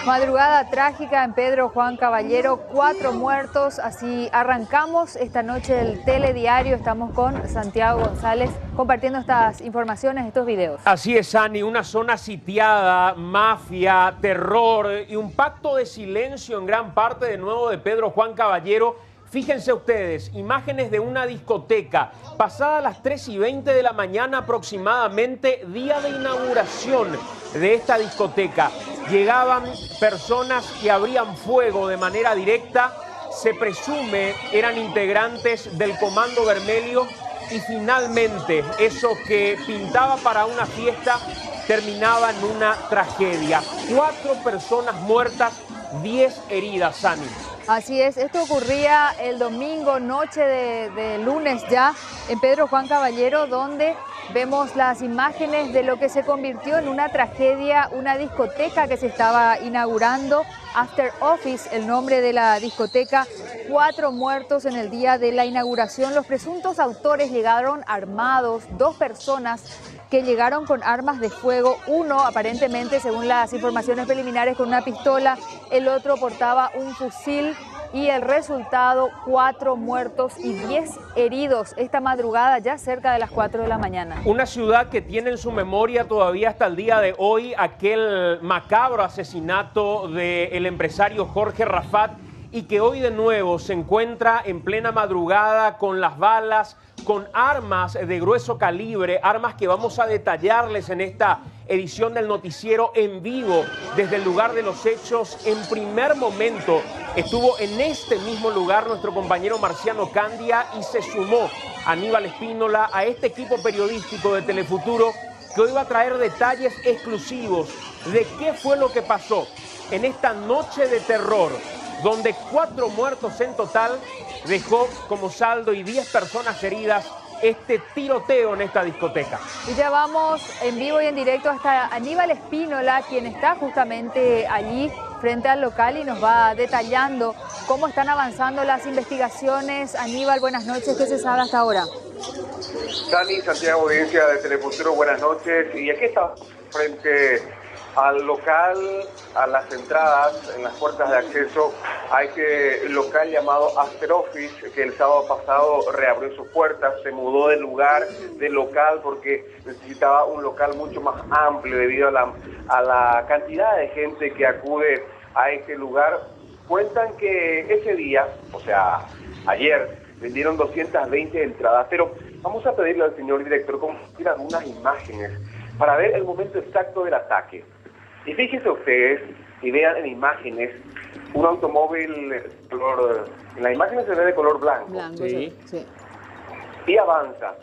Madrugada trágica en Pedro Juan Caballero, 4 muertos. Así arrancamos esta noche el telediario. Estamos con Santiago González compartiendo estas informaciones, estos videos. Así es, Ani, una zona sitiada, mafia, terror y un pacto de silencio en gran parte de nuevo de Pedro Juan Caballero. Fíjense ustedes, imágenes de una discoteca, pasadas las 3:20 de la mañana aproximadamente, día de inauguración de esta discoteca. Llegaban personas que abrían fuego de manera directa, se presume eran integrantes del Comando Vermelho y finalmente eso que pintaba para una fiesta terminaba en una tragedia. 4 personas muertas, 10 heridas, Sani. Así es, esto ocurría el domingo, noche de lunes ya, en Pedro Juan Caballero, donde vemos las imágenes de lo que se convirtió en una tragedia, una discoteca que se estaba inaugurando, After Office, el nombre de la discoteca. 4 muertos en el día de la inauguración. Los presuntos autores llegaron armados, 2 personas que llegaron con armas de fuego, uno aparentemente, según las informaciones preliminares, con una pistola, el otro portaba un fusil y el resultado, 4 muertos y 10 heridos esta madrugada, ya cerca de las 4 de la mañana. Una ciudad que tiene en su memoria todavía hasta el día de hoy aquel macabro asesinato del empresario Jorge Rafat y que hoy de nuevo se encuentra en plena madrugada con las balas, con armas de grueso calibre, armas que vamos a detallarles en esta edición del noticiero en vivo desde el lugar de los hechos. En primer momento estuvo en este mismo lugar nuestro compañero Marciano Candia y se sumó Aníbal Espínola a este equipo periodístico de Telefuturo que hoy va a traer detalles exclusivos de qué fue lo que pasó en esta noche de terror, donde 4 muertos en total dejó como saldo y 10 personas heridas este tiroteo en esta discoteca. Y ya vamos en vivo y en directo hasta Aníbal Espínola, quien está justamente allí frente al local y nos va detallando cómo están avanzando las investigaciones. Aníbal, buenas noches, ¿qué se sabe hasta ahora? Dani, Santiago, audiencia de Telefuturo, buenas noches. Y aquí está frente al local, a las entradas, en las puertas de acceso, a este local llamado After Office, que el sábado pasado reabrió sus puertas, se mudó de lugar, de local, porque necesitaba un local mucho más amplio debido a la cantidad de gente que acude a este lugar. Cuentan que ese día, o sea, ayer, vendieron 220 entradas, pero vamos a pedirle al señor director compartir algunas imágenes para ver el momento exacto del ataque. Y fíjense ustedes y vean en imágenes un automóvil color, en las imágenes se ve de color blanco. Sí. Y avanza.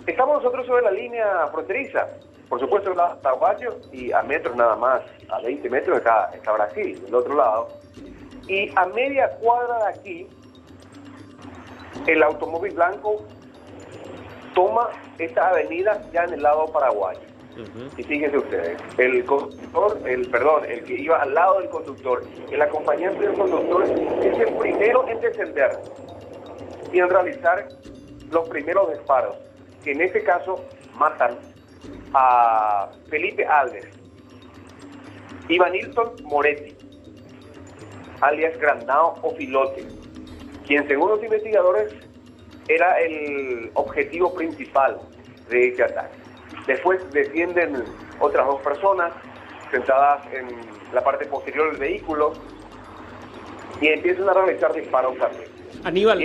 Estamos nosotros sobre la línea fronteriza, por supuesto la Paraguayo, y a metros nada más, a 20 metros está Brasil, del otro lado. Y a media cuadra de aquí, el automóvil blanco toma esta avenida ya en el lado paraguayo. Y fíjense ustedes, el que iba al lado del conductor, el acompañante del conductor es el primero en descender y en realizar los primeros disparos, que en este caso matan a Felipe Alves, Ivanilson Moretti, alias Grandao o Filote, quien según los investigadores era el objetivo principal de este ataque. Después descienden otras 2 personas sentadas en la parte posterior del vehículo y empiezan a realizar disparos también. Aníbal,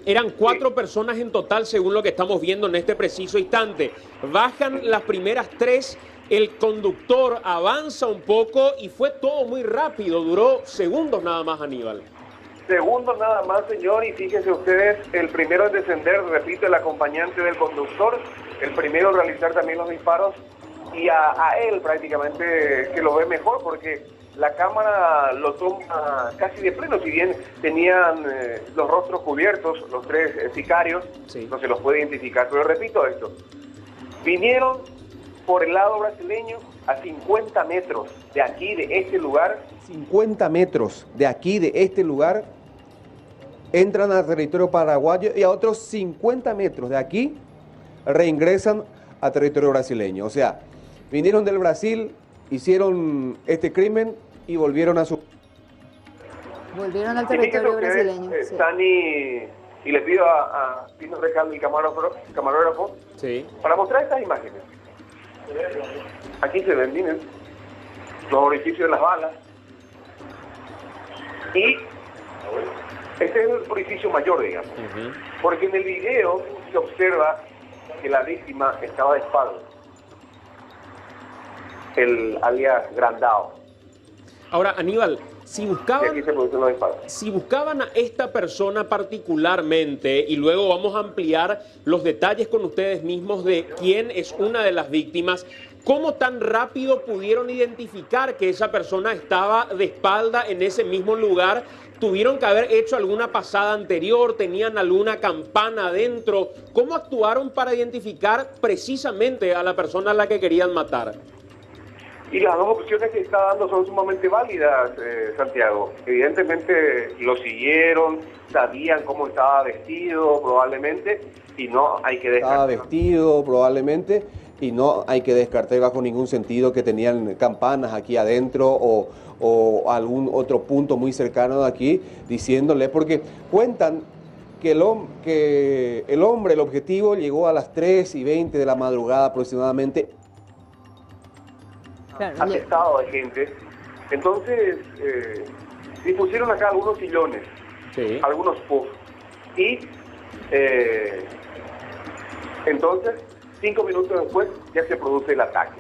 eran 4 personas en total según lo que estamos viendo en este preciso instante. Bajan las primeras 3, el conductor avanza un poco y fue todo muy rápido, duró segundos nada más, Aníbal. Segundos nada más, señor, y fíjense ustedes, el primero en descender, repito, el acompañante del conductor, el primero en realizar también los disparos, y a él prácticamente que lo ve mejor porque la cámara lo toma casi de pleno, si bien tenían los rostros cubiertos, los 3 sicarios, sí, no se los puede identificar, pero repito esto, vinieron por el lado brasileño, a 50 metros de aquí, de este lugar. 50 metros de aquí, de este lugar, entran al territorio paraguayo y a otros 50 metros de aquí reingresan a territorio brasileño. O sea, vinieron del Brasil, hicieron este crimen y volvieron a su... Volvieron al territorio brasileño. Sí. Tani, y le pido a Pino Recalde, el camarógrafo, Sí. para mostrar estas imágenes. Aquí se ven, miren, los orificios de las balas. Y este es el orificio mayor, digamos. Porque en el video se observa que la víctima estaba de espaldas. El alias Grandao. Ahora, Aníbal, si Y buscaban... aquí se producen los disparos. Si buscaban a esta persona particularmente, y luego vamos a ampliar los detalles con ustedes mismos de quién es una de las víctimas, ¿cómo tan rápido pudieron identificar que esa persona estaba de espalda en ese mismo lugar? ¿Tuvieron que haber hecho alguna pasada anterior? ¿Tenían alguna campana adentro? ¿Cómo actuaron para identificar precisamente a la persona a la que querían matar? Y las dos opciones que está dando son sumamente válidas, Santiago. Evidentemente lo siguieron, sabían cómo estaba vestido probablemente, y no hay que descartar. Estaba vestido probablemente y no hay que descartar bajo ningún sentido que tenían campanas aquí adentro o algún otro punto muy cercano de aquí, diciéndole, porque cuentan que el hombre, el objetivo, llegó a las 3:20 de la madrugada aproximadamente. Claro, Atestado de gente. Entonces, dispusieron acá algunos sillones, Sí. algunos puffs. Y entonces, 5 minutos después, ya se produce el ataque.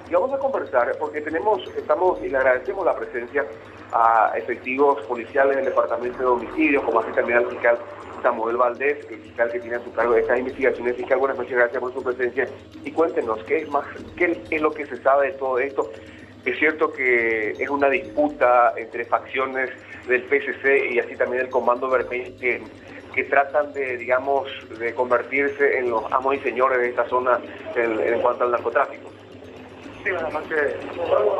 Y vamos a conversar, porque estamos, y le agradecemos la presencia a efectivos policiales del Departamento de Homicidios, como así también al fiscal Samuel Valdés, el fiscal que tiene a su cargo estas investigaciones. Fiscal, buenas noches, gracias por su presencia. Y cuéntenos, ¿qué es lo que se sabe de todo esto? Es cierto que es una disputa entre facciones del PSC y así también del Comando Vermelho que tratan de, digamos, de convertirse en los amos y señores de esta zona en cuanto al narcotráfico. Sí, buenas noches,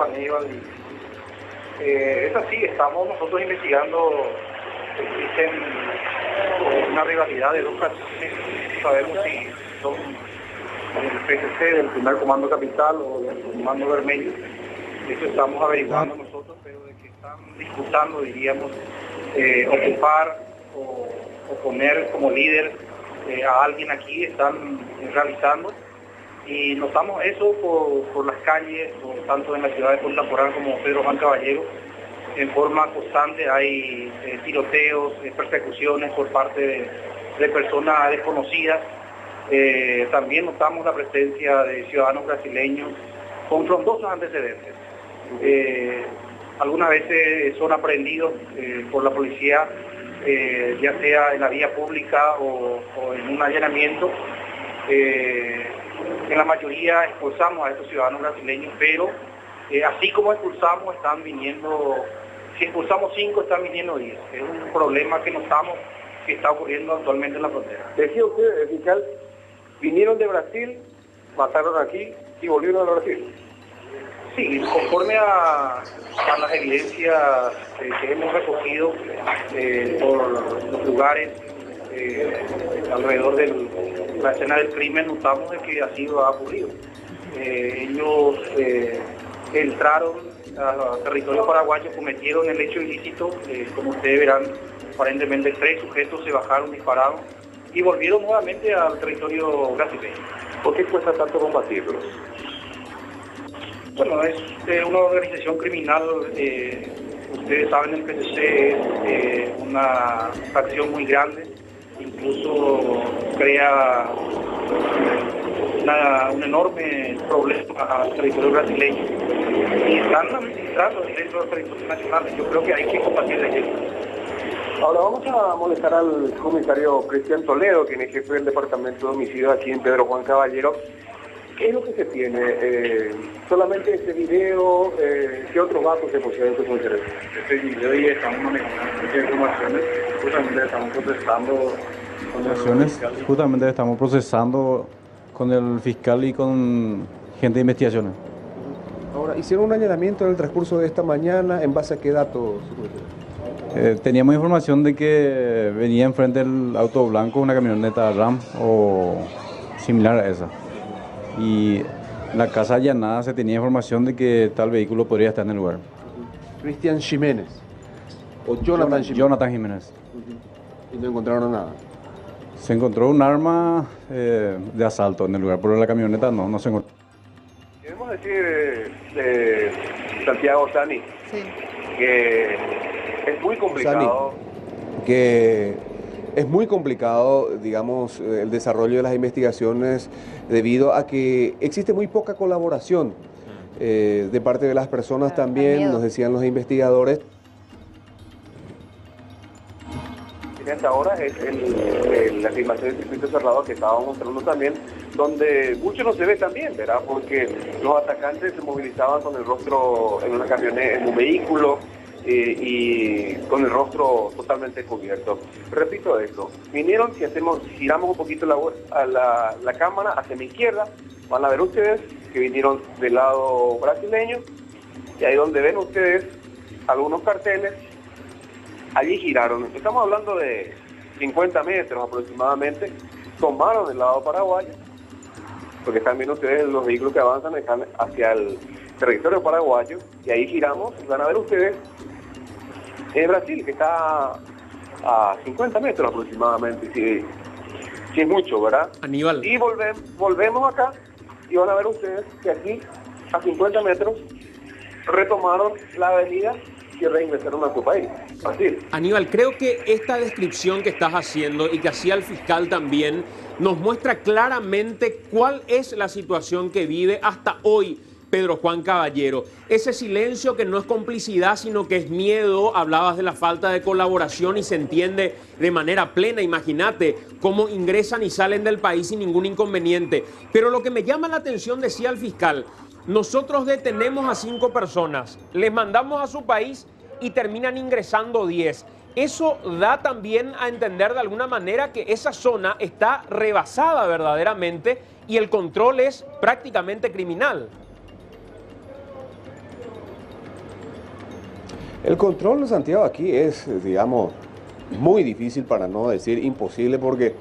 Aníbal. Es así, estamos nosotros investigando, existen una rivalidad de dos facciones, sabemos si son del PSC, del primer Comando Capital o del Comando Vermelho. Eso estamos averiguando nosotros, pero de que están disputando, diríamos, ocupar o poner como líder a alguien aquí, están realizando. Y notamos eso por las calles, tanto en la ciudad de Punta Porán como Pedro Juan Caballero. En forma constante hay tiroteos, persecuciones por parte de personas desconocidas. También notamos la presencia de ciudadanos brasileños con frondosos antecedentes. Algunas veces son aprehendidos por la policía, ya sea en la vía pública o en un allanamiento. En la mayoría expulsamos a estos ciudadanos brasileños, pero así como expulsamos, están viniendo, si expulsamos 5, están viniendo 10. Es un problema que notamos que está ocurriendo actualmente en la frontera. Decía usted, fiscal, vinieron de Brasil, mataron aquí y volvieron a Brasil. Sí, conforme a las evidencias que hemos recogido por los lugares alrededor de la escena del crimen, notamos de que así ha ocurrido. Ellos entraron al territorio paraguayo, cometieron el hecho ilícito, como ustedes verán, aparentemente 3 sujetos se bajaron, dispararon y volvieron nuevamente al territorio brasileño. ¿Por qué cuesta tanto combatirlos? Bueno, es una organización criminal, ustedes saben, el PSC es una facción muy grande, incluso crea un enorme problema al territorio brasileño y están administrando dentro de los territorios nacionales. Yo creo que hay que combatir de ello. Ahora vamos a molestar al comisario Cristian Toledo, quien es jefe del Departamento de Homicidios aquí en Pedro Juan Caballero. ¿Qué es lo que se tiene? ¿Solamente este video? ¿Qué otros datos se poseen en su consideración? Este video y estamos manejando muchas informaciones, justamente estamos procesando con el fiscal y con gente de investigaciones. Ahora, ¿hicieron un allanamiento en el transcurso de esta mañana? ¿En base a qué datos? Teníamos información de que venía enfrente del auto blanco una camioneta RAM o similar a esa. Y en la casa allanada se tenía información de que tal vehículo podría estar en el lugar. Cristian Jiménez o Jonathan Jiménez. Jonathan Jiménez. Y no encontraron nada. Se encontró un arma de asalto en el lugar, pero la camioneta no se encontró. Queremos decir, Santiago Sani, Sí. que es muy complicado. Que es muy complicado, digamos, el desarrollo de las investigaciones debido a que existe muy poca colaboración de parte de las personas Claro, también, miedo. nos decían los investigadores. Hasta ahora es la filmación del circuito cerrado que estábamos mostrando también, donde mucho no se ve también, ¿verdad? Porque los atacantes se movilizaban con el rostro en una camioneta, en un vehículo, y con el rostro totalmente cubierto. Repito esto, vinieron, si giramos un poquito la cámara hacia mi izquierda, van a ver ustedes que vinieron del lado brasileño, y ahí donde ven ustedes algunos carteles, allí giraron. Estamos hablando de 50 metros aproximadamente, tomaron el lado paraguayo, porque están viendo ustedes los vehículos que avanzan están hacia el territorio paraguayo, y ahí giramos, y van a ver ustedes Brasil, que está a 50 metros aproximadamente, si es mucho, ¿verdad? Aníbal. Y volvemos acá, y van a ver ustedes que aquí, a 50 metros, retomaron la avenida y reingresaron a su país, Brasil. Aníbal, creo que esta descripción que estás haciendo y que hacía el fiscal también nos muestra claramente cuál es la situación que vive hasta hoy Pedro Juan Caballero. Ese silencio que no es complicidad, sino que es miedo. Hablabas de la falta de colaboración y se entiende de manera plena. Imagínate cómo ingresan y salen del país sin ningún inconveniente. Pero lo que me llama la atención, decía el fiscal, nosotros detenemos a 5 personas, les mandamos a su país y terminan ingresando 10. Eso da también a entender de alguna manera que esa zona está rebasada verdaderamente y el control es prácticamente criminal. El control de Santiago aquí es, digamos, muy difícil, para no decir imposible, porque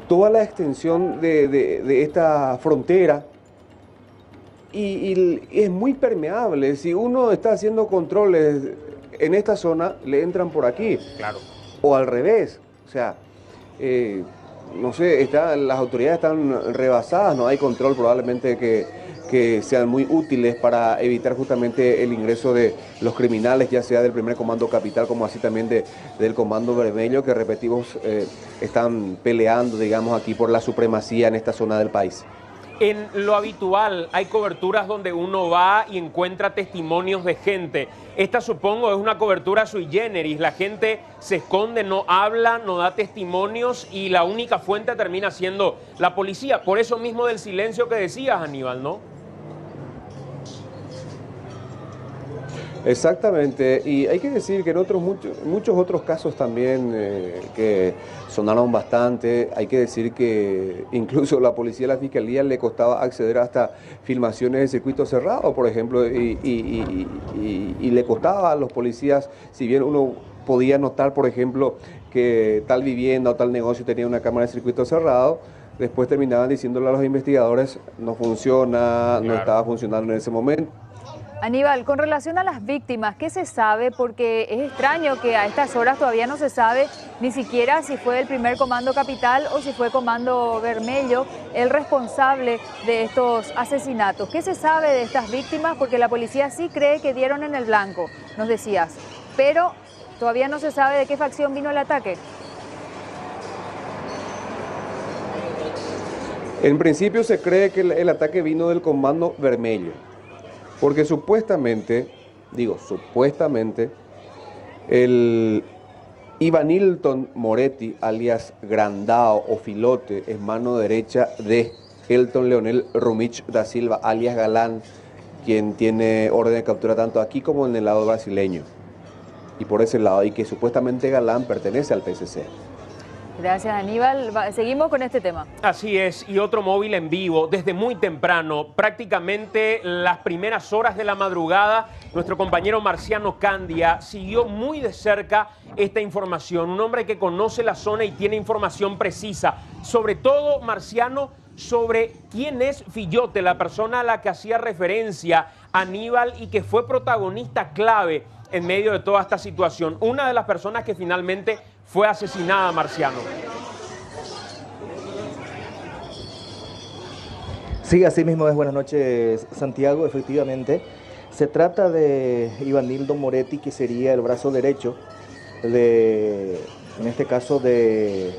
toda la extensión de esta frontera y es muy permeable. Si uno está haciendo controles en esta zona, le entran por aquí. Claro. O al revés. O sea, no sé, las autoridades están rebasadas, no hay control probablemente que sean muy útiles para evitar justamente el ingreso de los criminales, ya sea del primer comando capital como así también del comando vermelho, que repetimos, están peleando, digamos, aquí por la supremacía en esta zona del país. En lo habitual hay coberturas donde uno va y encuentra testimonios de gente. Esta, supongo, es una cobertura sui generis. La gente se esconde, no habla, no da testimonios y la única fuente termina siendo la policía. Por eso mismo del silencio que decías, Aníbal, ¿no? Exactamente, y hay que decir que en muchos otros casos también que sonaron bastante, hay que decir que incluso la policía y la fiscalía le costaba acceder hasta filmaciones de circuito cerrado, por ejemplo, y le costaba a los policías, si bien uno podía notar, por ejemplo, que tal vivienda o tal negocio tenía una cámara de circuito cerrado, después terminaban diciéndole a los investigadores, no funciona, no estaba funcionando en ese momento. Aníbal, con relación a las víctimas, ¿qué se sabe? Porque es extraño que a estas horas todavía no se sabe ni siquiera si fue el primer comando capital o si fue comando vermelho el responsable de estos asesinatos. ¿Qué se sabe de estas víctimas? Porque la policía sí cree que dieron en el blanco, nos decías, pero todavía no se sabe de qué facción vino el ataque. En principio se cree que el ataque vino del comando vermelho. Porque supuestamente, el Ivanilton Moretti, alias Grandao o Filote, es mano derecha de Elton Leonel Rumich da Silva, alias Galán, quien tiene orden de captura tanto aquí como en el lado brasileño. Y por ese lado, y que supuestamente Galán pertenece al PCC. Gracias, Aníbal. Seguimos con este tema. Así es, y otro móvil en vivo, desde muy temprano, prácticamente las primeras horas de la madrugada, nuestro compañero Marciano Candia siguió muy de cerca esta información. Un hombre que conoce la zona y tiene información precisa. Sobre todo, Marciano, sobre quién es Fillote, la persona a la que hacía referencia Aníbal y que fue protagonista clave en medio de toda esta situación. Una de las personas que finalmente fue asesinada, Marciano. Sí, así mismo es. Buenas noches, Santiago. Efectivamente, se trata de Ivanildo Moretti, que sería el brazo derecho de, en este caso, de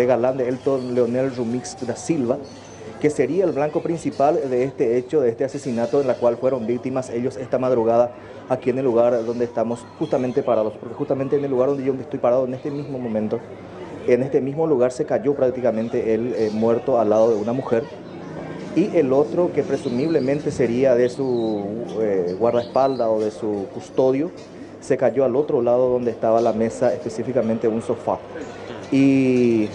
galán de Elton Leonel Rumix da Silva, que sería el blanco principal de este hecho, de este asesinato, en la cual fueron víctimas ellos esta madrugada aquí en el lugar donde estamos justamente parados, porque justamente en el lugar donde yo estoy parado en este mismo momento, en este mismo lugar se cayó prácticamente él muerto al lado de una mujer, y el otro, que presumiblemente sería de su guardaespaldas o de su custodio, se cayó al otro lado donde estaba la mesa, específicamente un sofá. Y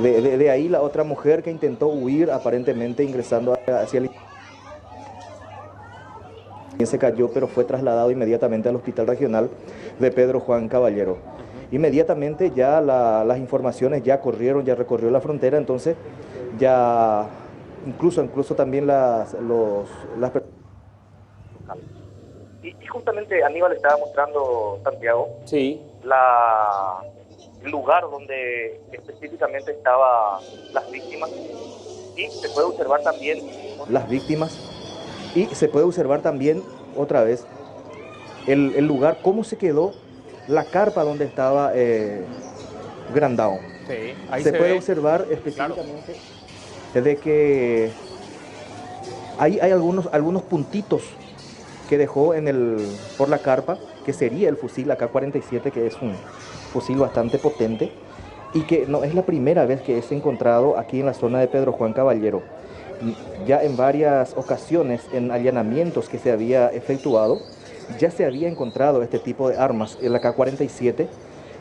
de ahí la otra mujer, que intentó huir, aparentemente ingresando hacia el... Se cayó, pero fue trasladado inmediatamente al Hospital Regional de Pedro Juan Caballero. Inmediatamente ya las informaciones ya corrieron, ya recorrió la frontera, entonces ya incluso también las y justamente Aníbal estaba mostrando, Santiago, Sí. el lugar donde específicamente estaban las víctimas, y se puede observar también las víctimas, y se puede observar también otra vez el lugar, cómo se quedó la carpa donde estaba Grandao. Sí, ahí se puede ve. observar específicamente de que hay algunos puntitos que dejó por la carpa, que sería el fusil AK-47, que es un fusil bastante potente, y que no es la primera vez que es encontrado aquí en la zona de Pedro Juan Caballero. Ya en varias ocasiones, en allanamientos que se había efectuado, ya se había encontrado este tipo de armas, el AK-47,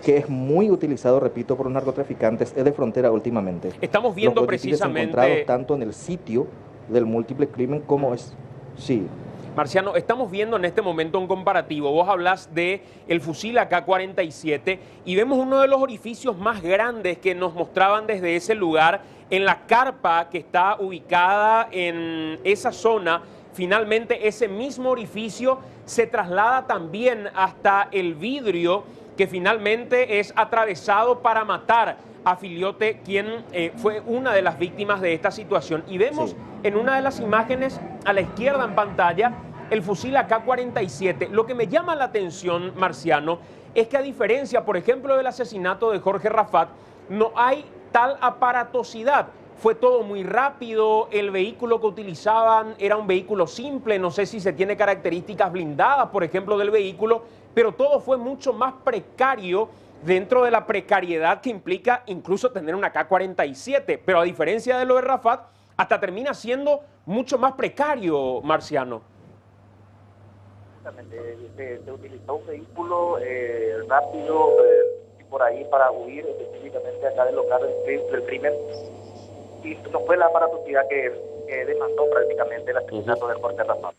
que es muy utilizado, repito, por los narcotraficantes de frontera últimamente. Estamos viendo los proyectiles precisamente... encontrados tanto en el sitio del múltiple crimen como es... Sí. Marciano, estamos viendo en este momento un comparativo. Vos hablas de el fusil AK-47 y vemos uno de los orificios más grandes que nos mostraban desde ese lugar en la carpa que está ubicada en esa zona. Finalmente ese mismo orificio se traslada también hasta el vidrio que finalmente es atravesado para matar a Filiote, quien fue una de las víctimas de esta situación. Y vemos en una de las imágenes a la izquierda en pantalla el fusil AK-47. Lo que me llama la atención, Marciano, es que a diferencia, por ejemplo, del asesinato de Jorge Rafat, no hay tal aparatosidad. Fue todo muy rápido, el vehículo que utilizaban era un vehículo simple, no sé si se tiene características blindadas, por ejemplo, del vehículo, pero todo fue mucho más precario dentro de la precariedad que implica incluso tener un AK-47. Pero a diferencia de lo de Rafat, hasta termina siendo mucho más precario, Marciano. Se utilizó un vehículo rápido y por ahí para huir específicamente acá del local del crimen, y no fue la aparatosidad que demandó prácticamente el asesinato de Jorge Rafat.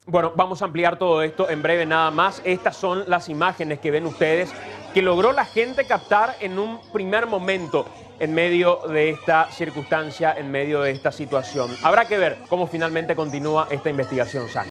Bueno, vamos a ampliar todo esto en breve nada más. Estas son las imágenes que ven ustedes que logró la gente captar en un primer momento en medio de esta circunstancia, en medio de esta situación. Habrá que ver cómo finalmente continúa esta investigación, Sani.